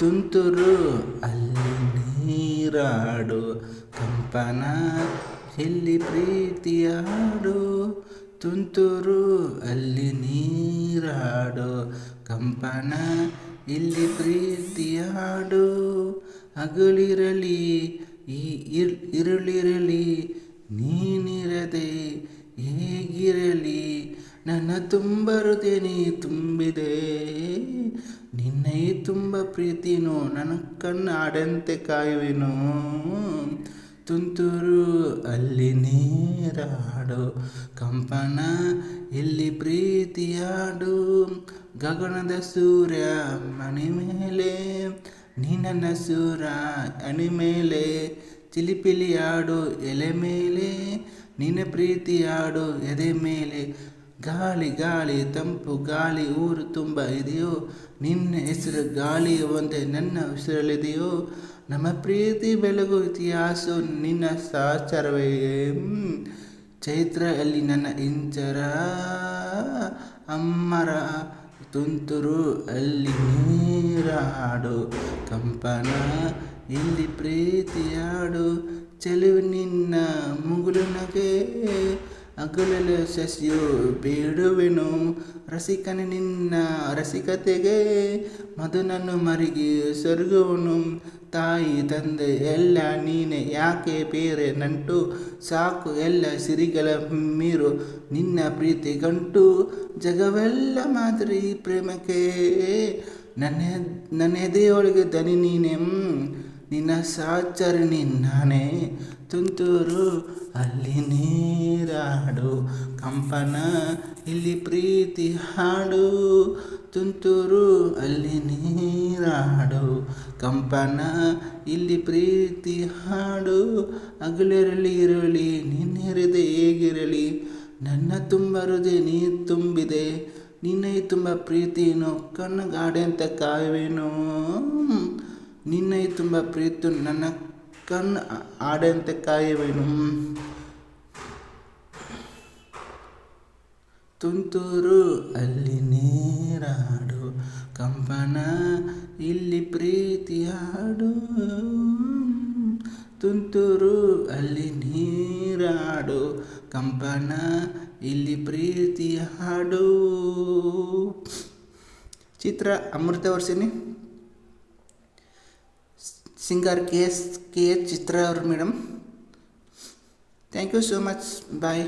ತುಂತುರು ಅಲ್ಲಿ ನೀರಾಡು ಕಂಪನ ಇಲ್ಲಿ ಪ್ರೀತಿಯ ಹಾಡು. ತುಂತುರು ಅಲ್ಲಿ ನೀರಾಡು ಕಂಪನ ಇಲ್ಲಿ ಪ್ರೀತಿಯ ಹಾಡು. ಹಗಲಿರಲಿ ಈ ಇರುಳಿರಲಿ ನೀನಿರದೆ ಹೇಗಿರಲಿ ನನ್ನ ತುಂಬ ಹೃದಯ ನೀ ತುಂಬಿದೆ. ನಿನ್ನೈ ತುಂಬ ಪ್ರೀತಿನೋ ನನ್ನ ಕಣ್ಣಾಡಂತೆ ಕಾಯುವೆನು. ತುಂತುರು ಅಲ್ಲಿ ನೀರಾಡು ಕಂಪನ ಇಲ್ಲಿ ಪ್ರೀತಿಯಾಡು. ಗಗನದ ಸೂರ್ಯ ಮನೆ ಮೇಲೆ ನೀ ನನ್ನ ಸೂರ ಅಣಿ ಮೇಲೆ. ಚಿಲಿಪಿಲಿಯಾಡು ಎಲೆ ಮೇಲೆ ನಿನ್ನ ಪ್ರೀತಿಯಾಡು ಎದೆ ಮೇಲೆ. ಗಾಳಿ ಗಾಳಿ ತಂಪು ಗಾಳಿ ಊರು ತುಂಬ ಇದೆಯೋ ನಿನ್ನ ಹೆಸರು ಗಾಳಿ ಒಂದೇ ನನ್ನ ಉಸಿರಲ್ಲಿದೆಯೋ. ನಮ್ಮ ಪ್ರೀತಿ ಬೆಳಗು ಇತಿಹಾಸ ನಿನ್ನ ಸಾಚರವೇ. ಚೈತ್ರ ಅಲ್ಲಿ ನನ್ನ ಇಂಚರ ಅಮ್ಮರ. ತುಂತುರು ಅಲ್ಲಿ ನೀರಾಡು ಕಂಪನ ಇಲ್ಲಿ ಪ್ರೀತಿಯಾಡು. ಚೆಲುವು ನಿನ್ನ ಮುಗುಳು ನಗೆ ಹಗಲಲ್ಲಿ ಶಶಿಯು ಬೇಡುವೆನು. ರಸಿಕನ ನಿನ್ನ ರಸಿಕತೆಗೆ ಮಧುನನ್ನು ಮರುಗಿ ಸೊರಗುವನು. ತಾಯಿ ತಂದೆ ಎಲ್ಲ ನೀನೆ ಯಾಕೆ ಬೇರೆ ನಂಟು. ಸಾಕು ಎಲ್ಲ ಸಿರಿಗಳ ಮೀರು ನಿನ್ನ ಪ್ರೀತಿ ಗಂಟು. ಜಗವೆಲ್ಲ ಮಾದರಿ ಪ್ರೇಮಕ್ಕೆ ನನ್ನ ಎದೆಯೊಳಗೆ ದನಿ ನೀನೆ. ನಿನ್ನ ಸಾಚರಣಿ ನಾನೇ. ತುಂತುರು ಅಲ್ಲಿ ನೀರಾಡು ಕಂಪನ ಇಲ್ಲಿ ಪ್ರೀತಿ ಹಾಡು. ತುಂತುರು ಅಲ್ಲಿ ನೀರಾಡು ಕಂಪನ ಇಲ್ಲಿ ಪ್ರೀತಿ ಹಾಡು. ಹಗಲಿರಲಿ ಇರಲಿ ನಿನ್ನಿರದೆ ಹೇಗಿರಲಿ ನನ್ನ ತುಂಬ ಹೃದಯ ನೀ ತುಂಬಿದೆ. ನಿನ್ನೈ ತುಂಬ ಪ್ರೀತಿನೋ ಕಣ್ಣಗಾಡೆಂತ ಕಾಯುವೆನು. ನಿನ್ನೈ ತುಂಬ ಪ್ರೀತಿ ನನ್ನ ಕಣ್ಣು ಆಡಂತೆ ಕಾಯುವೆನು. ತುಂತುರು ಅಲ್ಲಿ ನೀರಾಡು ಕಂಪನ ಇಲ್ಲಿ ಪ್ರೀತಿ ಹಾಡು. ತುಂತುರು ಅಲ್ಲಿ ನೀರಾಡು ಕಂಪನ ಇಲ್ಲಿ ಪ್ರೀತಿ ಹಾಡು. ಚಿತ್ರ ಅಮೃತವರ್ಷಿಣಿ. ಸಿಂಗರ್ ಕೆ ಎಚ್ ಚಿತ್ರ ಅವರು madam. Thank you so much. Bye.